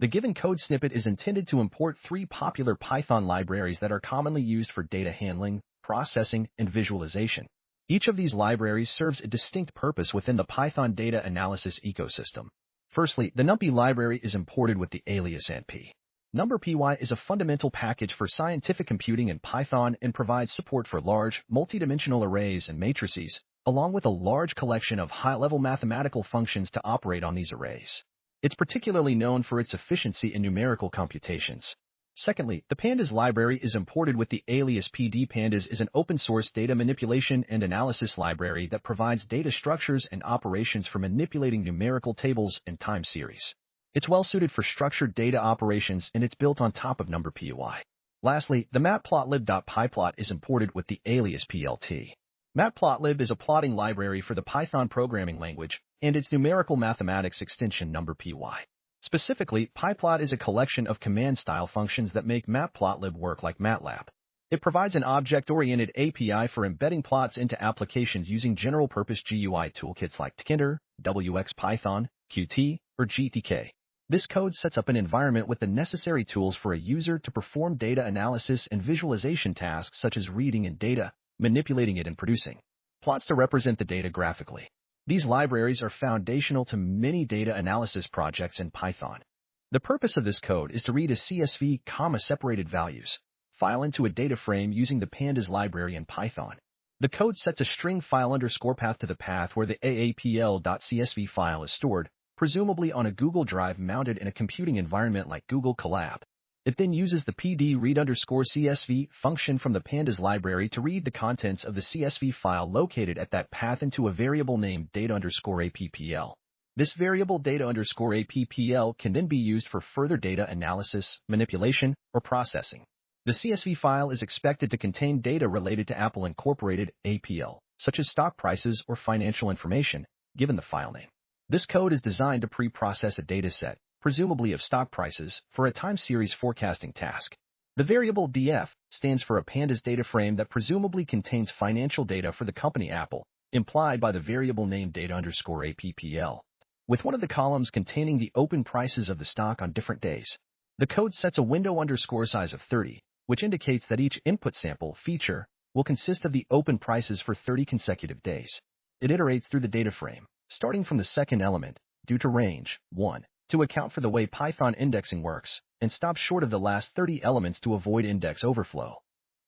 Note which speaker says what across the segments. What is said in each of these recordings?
Speaker 1: The given code snippet is intended to import three popular Python libraries that are commonly used for data handling, processing, and visualization. Each of these libraries serves a distinct purpose within the Python data analysis ecosystem. Firstly, the NumPy library is imported with the alias NP. NumPy is a fundamental package for scientific computing in Python and provides support for large, multidimensional arrays and matrices, along with a large collection of high-level mathematical functions to operate on these arrays. It's particularly known for its efficiency in numerical computations. Secondly, the Pandas library is imported with the alias PD. Pandas is an open-source data manipulation and analysis library that provides data structures and operations for manipulating numerical tables and time series. It's well-suited for structured data operations, and it's built on top of NumPy. Lastly, the matplotlib.pyplot is imported with the alias PLT. Matplotlib is a plotting library for the Python programming language and its numerical mathematics extension NumPy. Specifically, pyplot is a collection of command-style functions that make matplotlib work like MATLAB. It provides an object-oriented API for embedding plots into applications using general-purpose GUI toolkits like Tkinter, WXPython, Qt, or GTK. This code sets up an environment with the necessary tools for a user to perform data analysis and visualization tasks such as reading in data, manipulating it, and producing plots to represent the data graphically. These libraries are foundational to many data analysis projects in Python. The purpose of this code is to read a CSV, separated values file into a data frame using the Pandas library in Python. The code sets a string file underscore path to the path where the aapl.csv file is stored, presumably on a Google Drive mounted in a computing environment like Google Colab. It then uses the pd read underscore CSV function from the Pandas library to read the contents of the CSV file located at that path into a variable named data underscore appl. This variable data underscore appl can then be used for further data analysis, manipulation, or processing. The CSV file is expected to contain data related to Apple Incorporated APL, such as stock prices or financial information, given the file name. This code is designed to pre-process a dataset, presumably of stock prices, for a time series forecasting task. The variable df stands for a Pandas data frame that presumably contains financial data for the company Apple, implied by the variable name data underscore appl, with one of the columns containing the open prices of the stock on different days. The code sets a window underscore size of 30, which indicates that each input sample feature will consist of the open prices for 30 consecutive days. It iterates through the data frame, starting from the second element, due to range 1. To account for the way Python indexing works, and stop short of the last 30 elements to avoid index overflow,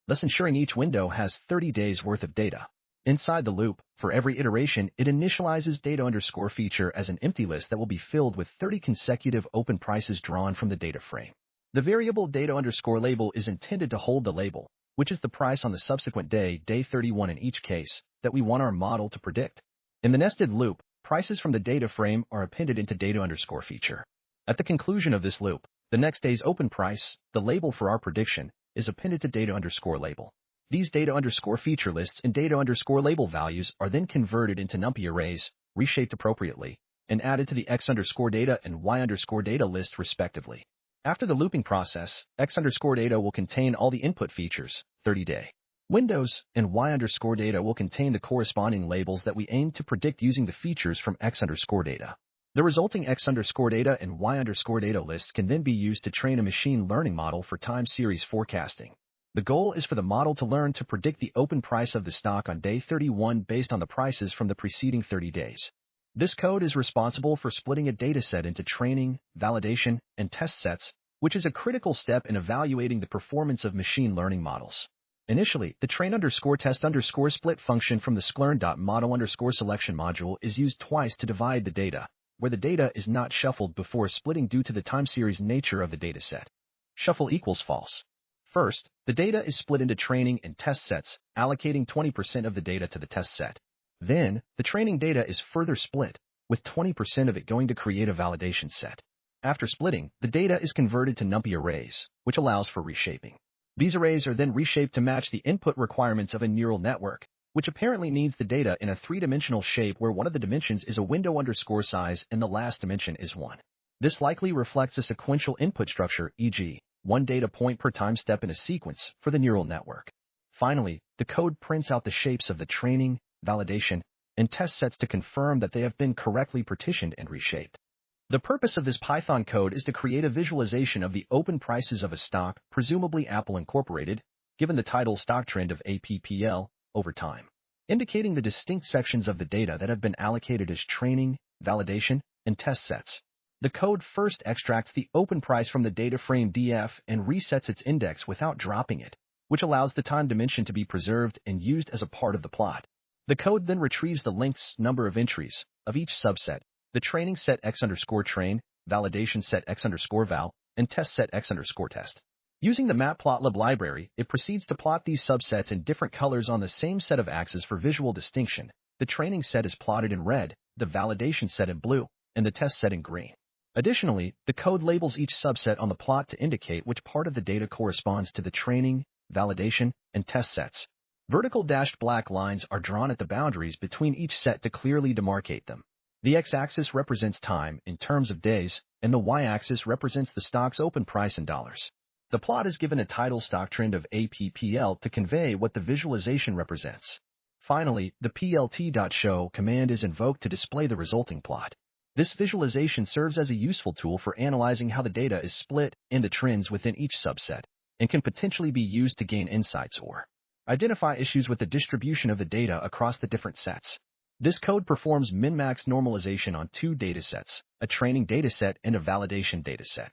Speaker 1: thus ensuring each window has 30 days worth of data. Inside the loop, for every iteration, it initializes data underscore feature as an empty list that will be filled with 30 consecutive open prices drawn from the data frame. The variable data underscore label is intended to hold the label, which is the price on the subsequent day, day 31 in each case, that we want our model to predict. In the nested loop, prices from the data frame are appended into data underscore feature. At the conclusion of this loop, the next day's open price, the label for our prediction, is appended to data underscore label. These data underscore feature lists and data underscore label values are then converted into NumPy arrays, reshaped appropriately, and added to the x underscore data and y underscore data list respectively. After the looping process, x underscore data will contain all the input features, 30-day windows, and y underscore data will contain the corresponding labels that we aim to predict using the features from x underscore data. The resulting x underscore data and y underscore data lists can then be used to train a machine learning model for time series forecasting. The goal is for the model to learn to predict the open price of the stock on day 31 based on the prices from the preceding 30 days. This code is responsible for splitting a dataset into training, validation, and test sets, which is a critical step in evaluating the performance of machine learning models. Initially, the train underscore test underscore split function from the sklearn.model underscore selection module is used twice to divide the data, where the data is not shuffled before splitting due to the time series nature of the dataset. Shuffle equals false. First, the data is split into training and test sets, allocating 20% of the data to the test set. Then, the training data is further split, with 20% of it going to create a validation set. After splitting, the data is converted to NumPy arrays, which allows for reshaping. These arrays are then reshaped to match the input requirements of a neural network, which apparently needs the data in a three-dimensional shape where one of the dimensions is a window underscore size and the last dimension is 1. This likely reflects a sequential input structure, e.g., one data point per time step in a sequence for the neural network. Finally, the code prints out the shapes of the training, validation, and test sets to confirm that they have been correctly partitioned and reshaped. The purpose of this Python code is to create a visualization of the open prices of a stock, presumably Apple Incorporated, given the title stock trend of APPL, over time, indicating the distinct sections of the data that have been allocated as training, validation, and test sets. The code first extracts the open price from the data frame DF and resets its index without dropping it, which allows the time dimension to be preserved and used as a part of the plot. The code then retrieves the lengths number of entries of each subset, the training set x_train, validation set x_val, and test set x_test. Using the matplotlib library, it proceeds to plot these subsets in different colors on the same set of axes for visual distinction. The training set is plotted in red, the validation set in blue, and the test set in green. Additionally, the code labels each subset on the plot to indicate which part of the data corresponds to the training, validation, and test sets. Vertical dashed black lines are drawn at the boundaries between each set to clearly demarcate them. The x-axis represents time in terms of days, and the y-axis represents the stock's open price in dollars. The plot is given a title stock trend of APPL to convey what the visualization represents. Finally, the plt.show command is invoked to display the resulting plot. This visualization serves as a useful tool for analyzing how the data is split and the trends within each subset, and can potentially be used to gain insights or identify issues with the distribution of the data across the different sets. This code performs min-max normalization on two datasets, a training dataset and a validation dataset.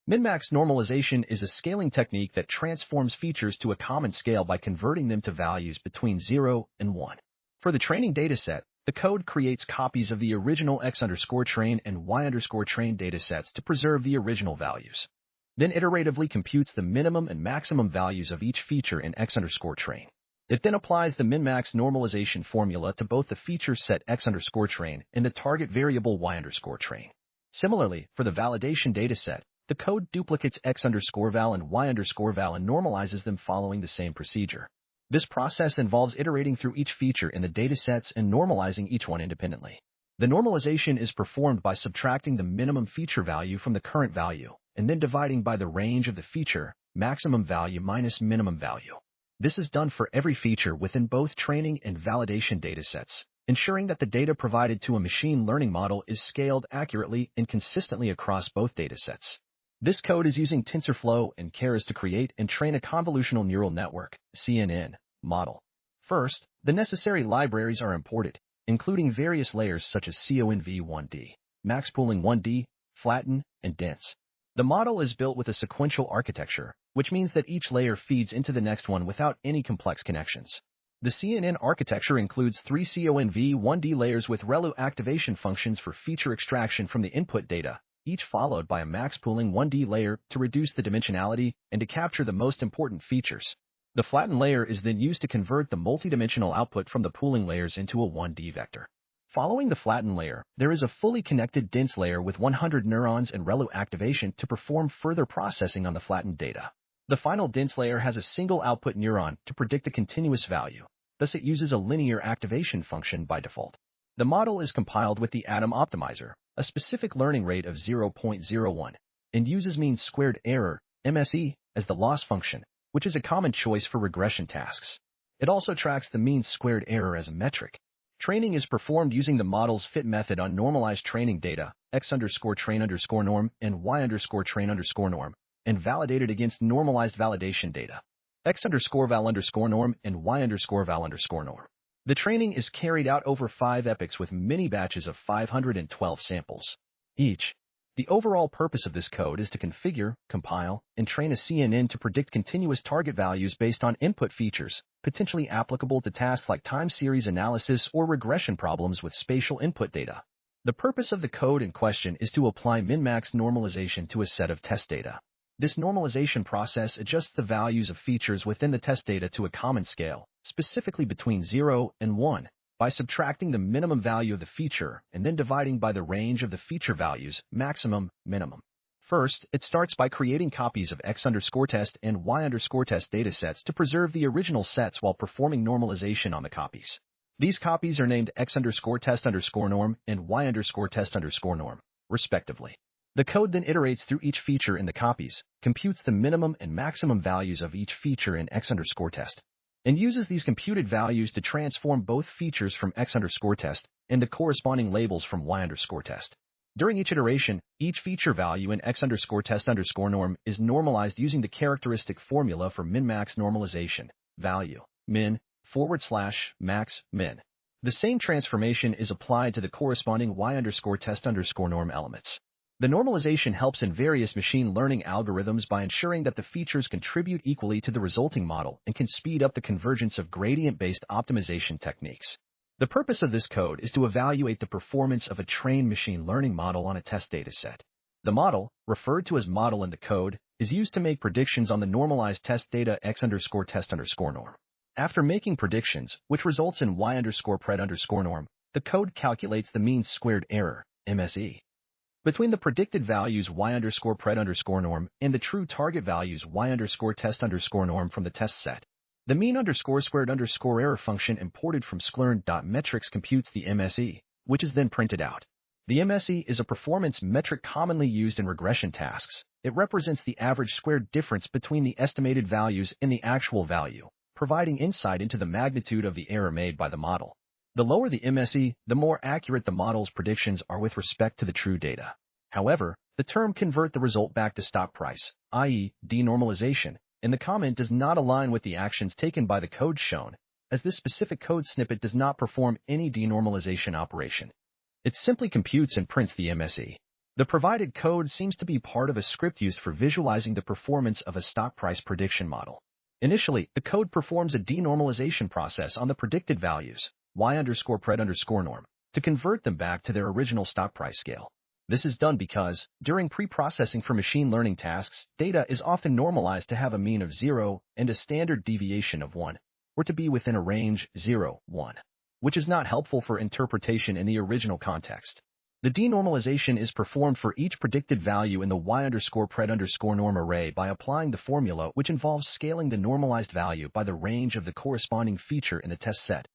Speaker 1: Min-max normalization is a scaling technique that transforms features to a common scale by converting them to values between 0 and 1. For the training dataset, the code creates copies of the original x_train and y_train datasets to preserve the original values. Then iteratively computes the minimum and maximum values of each feature in x_train. It then applies the min-max normalization formula to both the feature set x_train and the target variable y_train. Similarly, for the validation dataset, the code duplicates x_val and y_val and normalizes them following the same procedure. This process involves iterating through each feature in the datasets and normalizing each one independently. The normalization is performed by subtracting the minimum feature value from the current value, and then dividing by the range of the feature, maximum value minus minimum value. This is done for every feature within both training and validation datasets, ensuring that the data provided to a machine learning model is scaled accurately and consistently across both datasets. This code is using TensorFlow and Keras to create and train a convolutional neural network, CNN, model. First, the necessary libraries are imported, including various layers such as CONV1D, maxpooling1D, flatten, and dense. The model is built with a sequential architecture, which means that each layer feeds into the next one without any complex connections. The CNN architecture includes 3 CONV1D layers with ReLU activation functions for feature extraction from the input data, each followed by a maxpooling1D layer to reduce the dimensionality and to capture the most important features. The flatten layer is then used to convert the multidimensional output from the pooling layers into a 1D vector. Following the flatten layer, there is a fully connected dense layer with 100 neurons and ReLU activation to perform further processing on the flattened data. The final dense layer has a single output neuron to predict a continuous value, thus it uses a linear activation function by default. The model is compiled with the Atom Optimizer, a specific learning rate of 0.01, and uses mean squared error, MSE, as the loss function, which is a common choice for regression tasks. It also tracks the mean squared error as a metric. Training is performed using the model's fit method on normalized training data, x_train_norm and y_train_norm, and validated against normalized validation data, x_val_norm and y_val_norm. The training is carried out over 5 epochs with mini batches of 512 samples each. The overall purpose of this code is to configure, compile, and train a CNN to predict continuous target values based on input features, potentially applicable to tasks like time series analysis or regression problems with spatial input data. The purpose of the code in question is to apply min-max normalization to a set of test data. This normalization process adjusts the values of features within the test data to a common scale, specifically between 0 and 1, by subtracting the minimum value of the feature and then dividing by the range of the feature values, maximum, minimum. First, it starts by creating copies of x_test and y_test datasets to preserve the original sets while performing normalization on the copies. These copies are named x_test_norm and y_test_norm, respectively. The code then iterates through each feature in the copies, computes the minimum and maximum values of each feature in x_test, and uses these computed values to transform both features from x_test and the corresponding labels from y_test. During each iteration, each feature value in x_test_norm is normalized using the characteristic formula for min-max normalization, value, min/max min. The same transformation is applied to the corresponding y_test_norm elements. The normalization helps in various machine learning algorithms by ensuring that the features contribute equally to the resulting model and can speed up the convergence of gradient-based optimization techniques. The purpose of this code is to evaluate the performance of a trained machine learning model on a test dataset. The model, referred to as model in the code, is used to make predictions on the normalized test data x_test_norm. After making predictions, which results in y_pred_norm, the code calculates the mean squared error, MSE, between the predicted values y_pred_norm and the true target values y_test_norm from the test set. The mean_squared_error function imported from sklearn.metrics computes the MSE, which is then printed out. The MSE is a performance metric commonly used in regression tasks. It represents the average squared difference between the estimated values and the actual value, providing insight into the magnitude of the error made by the model. The lower the MSE, the more accurate the model's predictions are with respect to the true data. However, the term convert the result back to stock price, i.e., denormalization, and the comment does not align with the actions taken by the code shown, as this specific code snippet does not perform any denormalization operation. It simply computes and prints the MSE. The provided code seems to be part of a script used for visualizing the performance of a stock price prediction model. Initially, the code performs a denormalization process on the predicted values, y_pred_norm, to convert them back to their original stock price scale. This is done because, during pre-processing for machine learning tasks, data is often normalized to have a mean of 0 and a standard deviation of 1, or to be within a range 0, 1, which is not helpful for interpretation in the original context. The denormalization is performed for each predicted value in the y_pred_norm array by applying the formula which involves scaling the normalized value by the range of the corresponding feature in the test set,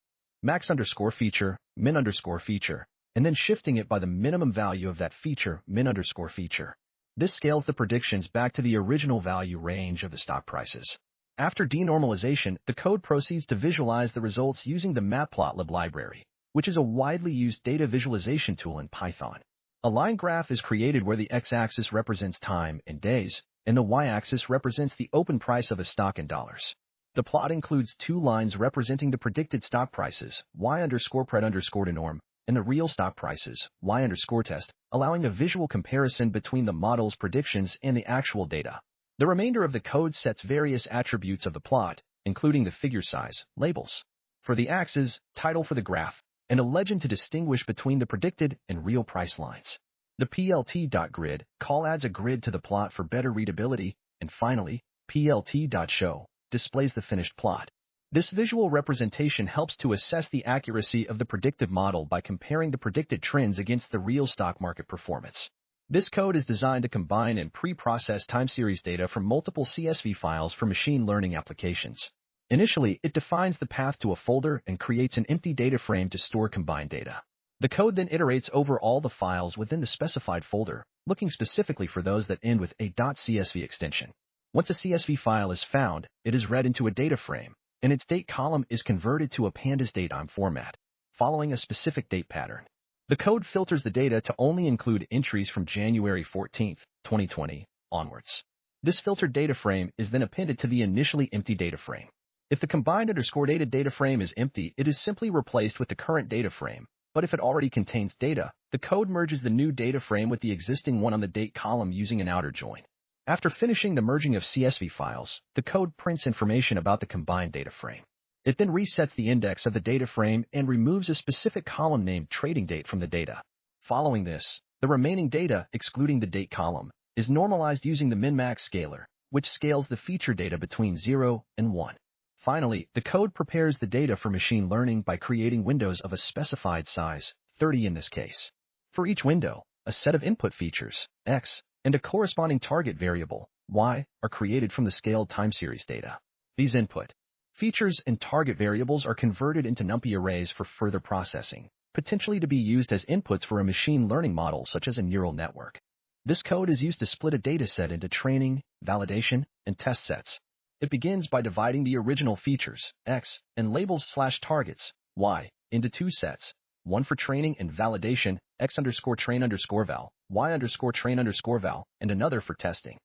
Speaker 1: max_feature, min_feature, and then shifting it by the minimum value of that feature, min_feature. This scales the predictions back to the original value range of the stock prices. After denormalization, the code proceeds to visualize the results using the matplotlib library, which is a widely used data visualization tool in Python. A line graph is created where the x-axis represents time in days, and the y-axis represents the open price of a stock in dollars. The plot includes two lines representing the predicted stock prices, y_pred_norm, and the real stock prices, y_test, allowing a visual comparison between the model's predictions and the actual data. The remainder of the code sets various attributes of the plot, including the figure size, labels for the axes, title for the graph, and a legend to distinguish between the predicted and real price lines. The plt.grid call adds a grid to the plot for better readability, and finally, plt.show displays the finished plot. This visual representation helps to assess the accuracy of the predictive model by comparing the predicted trends against the real stock market performance. This code is designed to combine and pre-process time series data from multiple CSV files for machine learning applications. Initially, it defines the path to a folder and creates an empty data frame to store combined data. The code then iterates over all the files within the specified folder, looking specifically for those that end with a .csv extension. Once a CSV file is found, it is read into a data frame, and its date column is converted to a pandas datetime format, following a specific date pattern. The code filters the data to only include entries from January 14, 2020, onwards. This filtered data frame is then appended to the initially empty data frame. If the combined_data data frame is empty, it is simply replaced with the current data frame, but if it already contains data, the code merges the new data frame with the existing one on the date column using an outer join. After finishing the merging of CSV files, the code prints information about the combined data frame. It then resets the index of the data frame and removes a specific column named trading date from the data. Following this, the remaining data, excluding the date column, is normalized using the min-max scaler, which scales the feature data between 0 and 1. Finally, the code prepares the data for machine learning by creating windows of a specified size, 30 in this case. For each window, a set of input features, x, and a corresponding target variable, y, are created from the scaled time series data. These input features and target variables are converted into NumPy arrays for further processing, potentially to be used as inputs for a machine learning model such as a neural network. This code is used to split a dataset into training, validation, and test sets. It begins by dividing the original features, x, and labels/targets, y, into two sets, one for training and validation, x underscore train underscore val, y underscore train underscore val, and another for testing,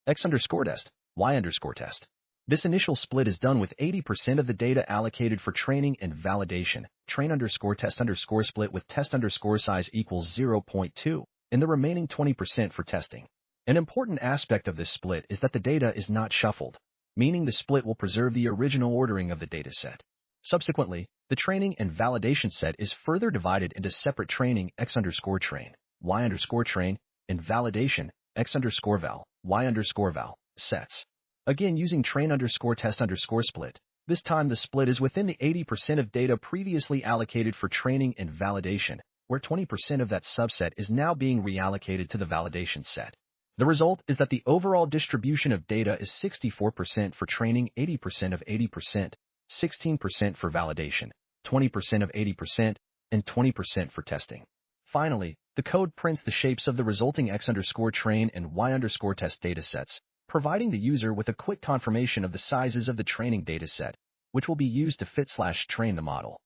Speaker 1: x underscore test, y underscore test. This initial split is done with 80% of the data allocated for training and validation, train underscore test underscore split with test underscore size equals 0.2, and the remaining 20% for testing. An important aspect of this split is that the data is not shuffled, meaning the split will preserve the original ordering of the dataset. Subsequently, the training and validation set is further divided into separate training x underscore train, y underscore train, and validation x underscore val, y underscore val sets. Again, using train underscore test underscore split, this time the split is within the 80% of data previously allocated for training and validation, where 20% of that subset is now being reallocated to the validation set. The result is that the overall distribution of data is 64% for training, 80% of 80%, 16% for validation, 20% of 80%, and 20% for testing. Finally, the code prints the shapes of the resulting x underscore train and y underscore test datasets, providing the user with a quick confirmation of the sizes of the training dataset, which will be used to fit/train the model,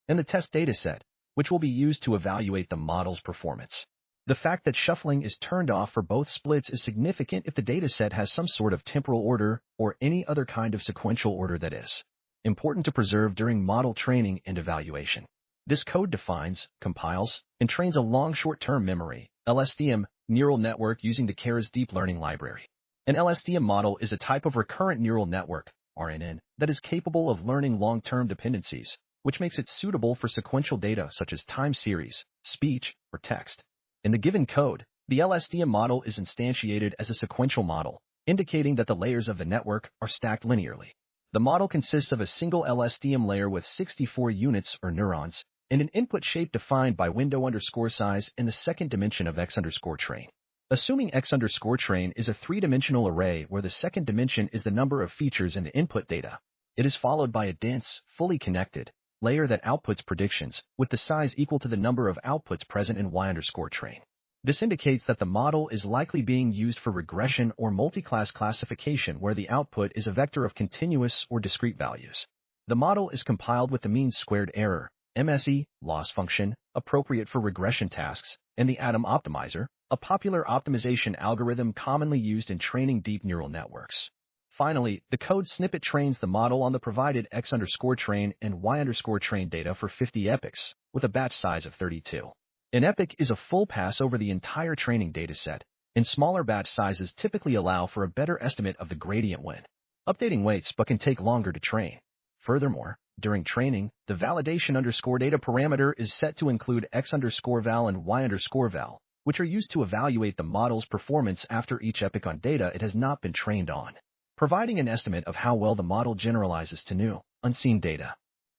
Speaker 1: and the test dataset, which will be used to evaluate the model's performance. The fact that shuffling is turned off for both splits is significant if the dataset has some sort of temporal order or any other kind of sequential order that is important to preserve during model training and evaluation. This code defines, compiles, and trains a long short-term memory, LSTM, neural network using the Keras deep learning library. An LSTM model is a type of recurrent neural network, RNN, that is capable of learning long-term dependencies, which makes it suitable for sequential data such as time series, speech, or text. In the given code, the LSTM model is instantiated as a sequential model, indicating that the layers of the network are stacked linearly. The model consists of a single LSTM layer with 64 units or neurons, and an input shape defined by window underscore size in the second dimension of x underscore train. Assuming x underscore train is a three-dimensional array where the second dimension is the number of features in the input data, it is followed by a dense, fully connected layer that outputs predictions with the size equal to the number of outputs present in y underscore train. This indicates that the model is likely being used for regression or multi-class classification where the output is a vector of continuous or discrete values. The model is compiled with the mean squared error, MSE, loss function, appropriate for regression tasks, and the Atom optimizer, a popular optimization algorithm commonly used in training deep neural networks. Finally, the code snippet trains the model on the provided x underscore train and y underscore train data for 50 epochs, with a batch size of 32. An epoch is a full pass over the entire training dataset, and smaller batch sizes typically allow for a better estimate of the gradient when updating weights but can take longer to train. Furthermore, during training, the validation underscore data parameter is set to include x underscore val and y underscore val, which are used to evaluate the model's performance after each epoch on data it has not been trained on, providing an estimate of how well the model generalizes to new, unseen data.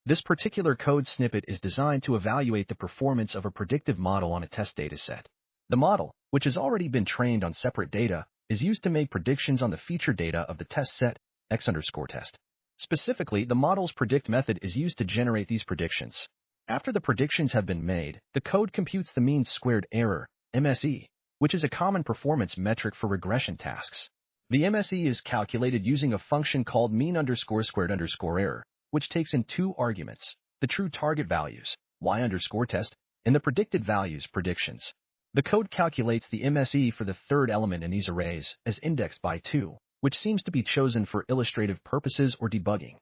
Speaker 1: This particular code snippet is designed to evaluate the performance of a predictive model on a test dataset. The model, which has already been trained on separate data, is used to make predictions on the feature data of the test set, x underscore test. Specifically, the model's predict method is used to generate these predictions. After the predictions have been made, the code computes the mean squared error, MSE, which is a common performance metric for regression tasks. The MSE is calculated using a function called mean underscore squared underscore error, which takes in two arguments, the true target values, y underscore test, and the predicted values, predictions. The code calculates the MSE for the third element in these arrays as indexed by 2, which seems to be chosen for illustrative purposes or debugging.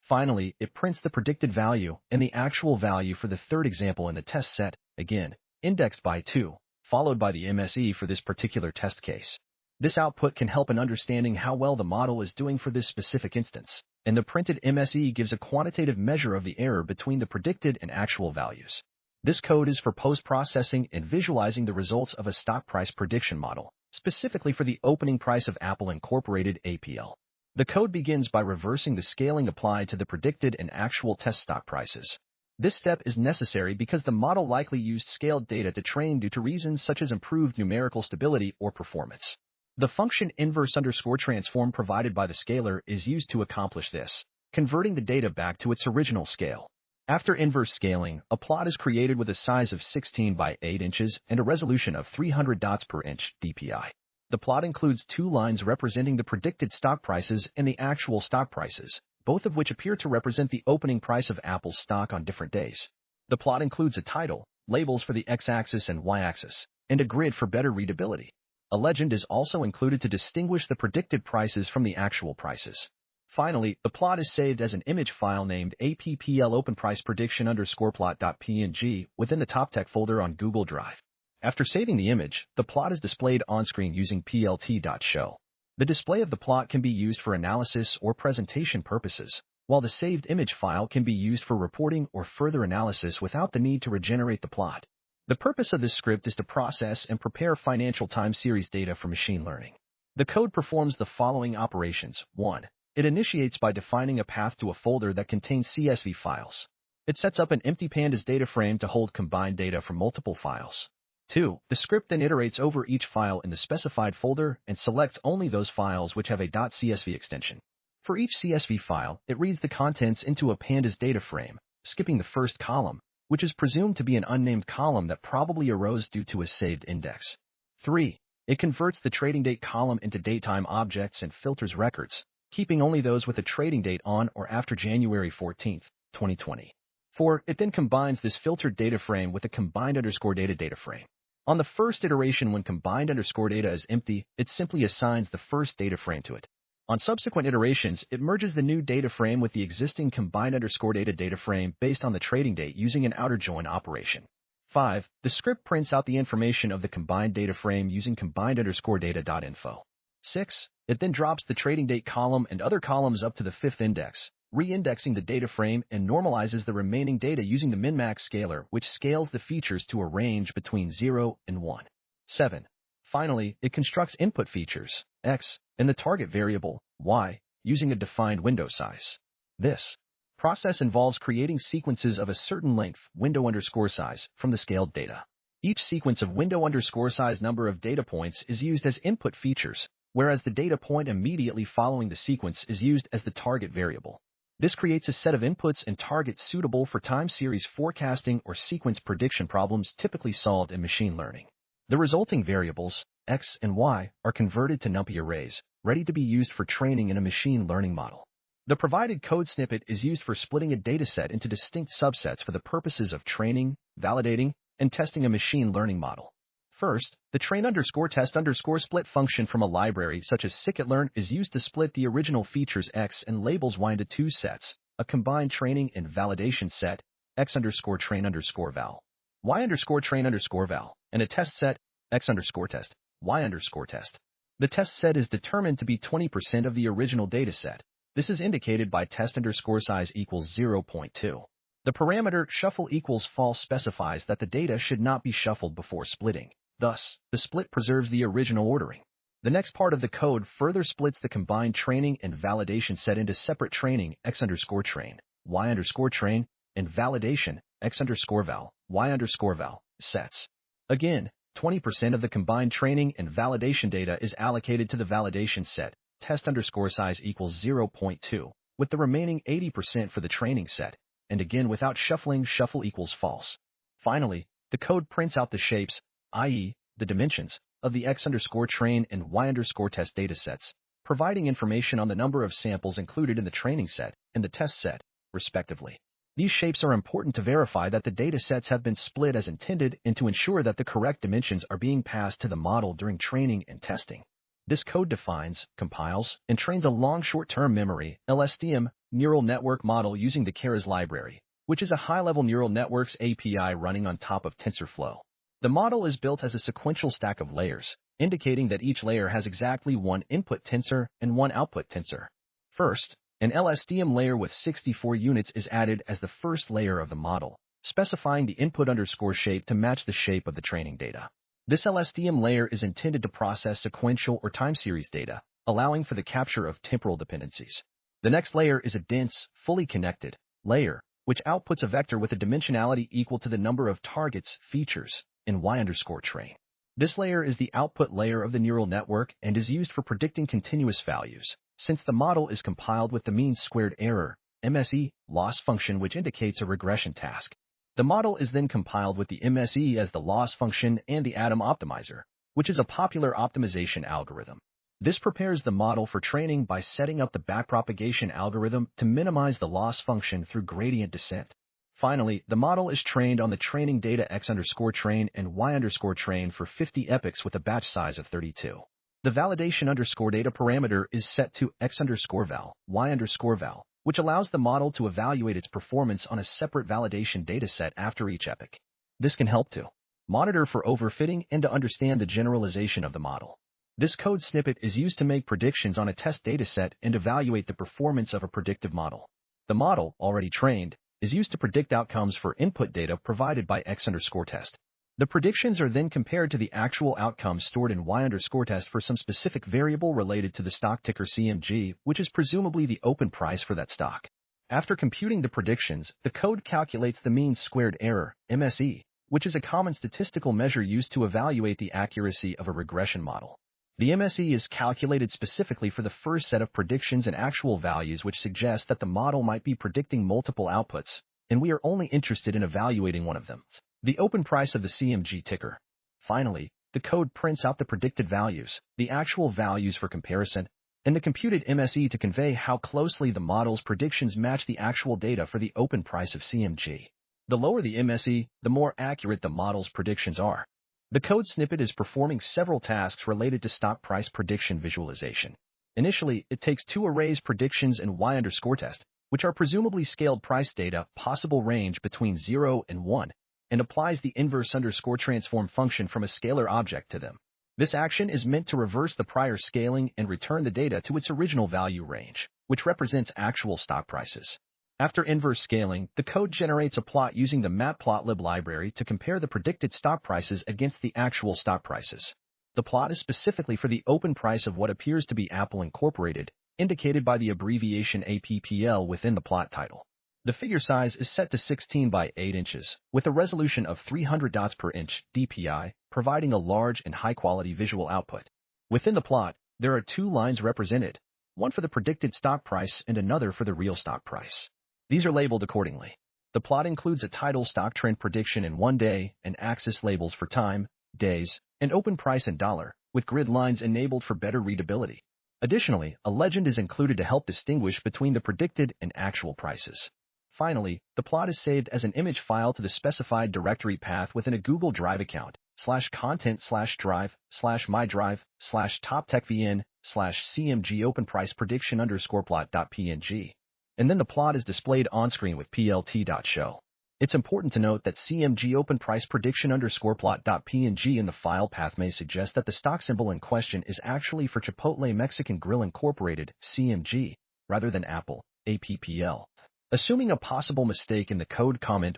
Speaker 1: Finally, it prints the predicted value and the actual value for the third example in the test set, again, indexed by 2, followed by the MSE for this particular test case. This output can help in understanding how well the model is doing for this specific instance, and the printed MSE gives a quantitative measure of the error between the predicted and actual values. This code is for post-processing and visualizing the results of a stock price prediction model, specifically for the opening price of Apple Incorporated APL. The code begins by reversing the scaling applied to the predicted and actual test stock prices. This step is necessary because the model likely used scaled data to train due to reasons such as improved numerical stability or performance. The function inverse underscore transform provided by the scaler is used to accomplish this, converting the data back to its original scale. After inverse scaling, a plot is created with a size of 16 by 8 inches and a resolution of 300 dots per inch DPI. The plot includes two lines representing the predicted stock prices and the actual stock prices, both of which appear to represent the opening price of Apple's stock on different days. The plot includes a title, labels for the x-axis and y-axis, and a grid for better readability. A legend is also included to distinguish the predicted prices from the actual prices. Finally, the plot is saved as an image file named applopenpriceprediction_plot.png within the TopTech folder on Google Drive. After saving the image, the plot is displayed on-screen using plt.show. The display of the plot can be used for analysis or presentation purposes, while the saved image file can be used for reporting or further analysis without the need to regenerate the plot. The purpose of this script is to process and prepare financial time series data for machine learning. The code performs the following operations. 1. It initiates by defining a path to a folder that contains CSV files. It sets up an empty pandas data frame to hold combined data from multiple files. 2. The script then iterates over each file in the specified folder and selects only those files which have a .csv extension. For each CSV file, it reads the contents into a pandas data frame, skipping the first column, which is presumed to be an unnamed column that probably arose due to a saved index. 3. It converts the trading date column into datetime objects and filters records, keeping only those with a trading date on or after January 14, 2020. 4. It then combines this filtered data frame with a combined_data data frame. On the first iteration, when combined_data is empty, it simply assigns the first data frame to it. On subsequent iterations, it merges the new data frame with the existing combined_data data frame based on the trading date using an outer join operation. 5. The script prints out the information of the combined data frame using combined_data.info. 6. It then drops the trading date column and other columns up to the 5th index, re-indexing the data frame, and normalizes the remaining data using the min-max scaler, which scales the features to a range between 0 and 1. 7. Finally, it constructs input features, x, and the target variable, y, using a defined window size. This process involves creating sequences of a certain length, window_size, from the scaled data. Each sequence of window_size number of data points is used as input features, whereas the data point immediately following the sequence is used as the target variable. This creates a set of inputs and targets suitable for time series forecasting or sequence prediction problems typically solved in machine learning. The resulting variables, x and y, are converted to NumPy arrays, ready to be used for training in a machine learning model. The provided code snippet is used for splitting a dataset into distinct subsets for the purposes of training, validating, and testing a machine learning model. First, the train_test_split function from a library such as scikit-learn is used to split the original features x and labels y into two sets, a combined training and validation set, x_train_val, y_train_val, and a test set, x_test, y_test. The test set is determined to be 20% of the original dataset. This is indicated by test_size equals 0.2. The parameter shuffle equals false specifies that the data should not be shuffled before splitting. Thus, the split preserves the original ordering. The next part of the code further splits the combined training and validation set into separate training x_train, y_train, and validation x_val, y_val sets. Again, 20% of the combined training and validation data is allocated to the validation set, test_size equals 0.2, with the remaining 80% for the training set, and again without shuffling, shuffle equals false. Finally, the code prints out the shapes, i.e., the dimensions, of the x_train and y_test datasets, providing information on the number of samples included in the training set and the test set, respectively. These shapes are important to verify that the datasets have been split as intended and to ensure that the correct dimensions are being passed to the model during training and testing. This code defines, compiles, and trains a long short-term memory LSTM neural network model using the Keras library, which is a high-level neural networks API running on top of TensorFlow. The model is built as a sequential stack of layers, indicating that each layer has exactly one input tensor and one output tensor. First, an LSTM layer with 64 units is added as the first layer of the model, specifying the input_shape to match the shape of the training data. This LSTM layer is intended to process sequential or time series data, allowing for the capture of temporal dependencies. The next layer is a dense, fully connected layer, which outputs a vector with a dimensionality equal to the number of targets, features, in y_train. This layer is the output layer of the neural network and is used for predicting continuous values, since the model is compiled with the mean squared error, MSE, loss function which indicates a regression task. The model is then compiled with the MSE as the loss function and the atom optimizer, which is a popular optimization algorithm. This prepares the model for training by setting up the backpropagation algorithm to minimize the loss function through gradient descent. Finally, the model is trained on the training data x_train and y_train for 50 epochs with a batch size of 32. The validation_data parameter is set to x_val, y_val, which allows the model to evaluate its performance on a separate validation dataset after each epoch. This can help to monitor for overfitting and to understand the generalization of the model. This code snippet is used to make predictions on a test dataset and evaluate the performance of a predictive model. The model, already trained, is used to predict outcomes for input data provided by x_test. The predictions are then compared to the actual outcomes stored in y_test for some specific variable related to the stock ticker CMG, which is presumably the open price for that stock. After computing the predictions, the code calculates the mean squared error, MSE, which is a common statistical measure used to evaluate the accuracy of a regression model. The MSE is calculated specifically for the first set of predictions and actual values, which suggest that the model might be predicting multiple outputs, and we are only interested in evaluating one of them, the open price of the CMG ticker. Finally, the code prints out the predicted values, the actual values for comparison, and the computed MSE to convey how closely the model's predictions match the actual data for the open price of CMG. The lower the MSE, the more accurate the model's predictions are. The code snippet is performing several tasks related to stock price prediction visualization. Initially, it takes two arrays predictions and y_test, which are presumably scaled price data, possible range between 0 and 1, and applies the inverse_transform function from a scalar object to them. This action is meant to reverse the prior scaling and return the data to its original value range, which represents actual stock prices. After inverse scaling, the code generates a plot using the matplotlib library to compare the predicted stock prices against the actual stock prices. The plot is specifically for the open price of what appears to be Apple Incorporated, indicated by the abbreviation APPL within the plot title. The figure size is set to 16 by 8 inches, with a resolution of 300 dots per inch, DPI, providing a large and high-quality visual output. Within the plot, there are two lines represented, one for the predicted stock price and another for the real stock price. These are labeled accordingly. The plot includes a title stock trend prediction in 1 day and axis labels for time, days, and open price in dollar, with grid lines enabled for better readability. Additionally, a legend is included to help distinguish between the predicted and actual prices. Finally, the plot is saved as an image file to the specified directory path within a Google Drive account, /content/drive/mydrive/toptechvn/cmg openpriceprediction_plot.png. And then the plot is displayed on-screen with plt.show. It's important to note that CMG openpriceprediction_plot.png in the file path may suggest that the stock symbol in question is actually for Chipotle Mexican Grill Incorporated, CMG, rather than Apple, APPL. Assuming a possible mistake in the code comment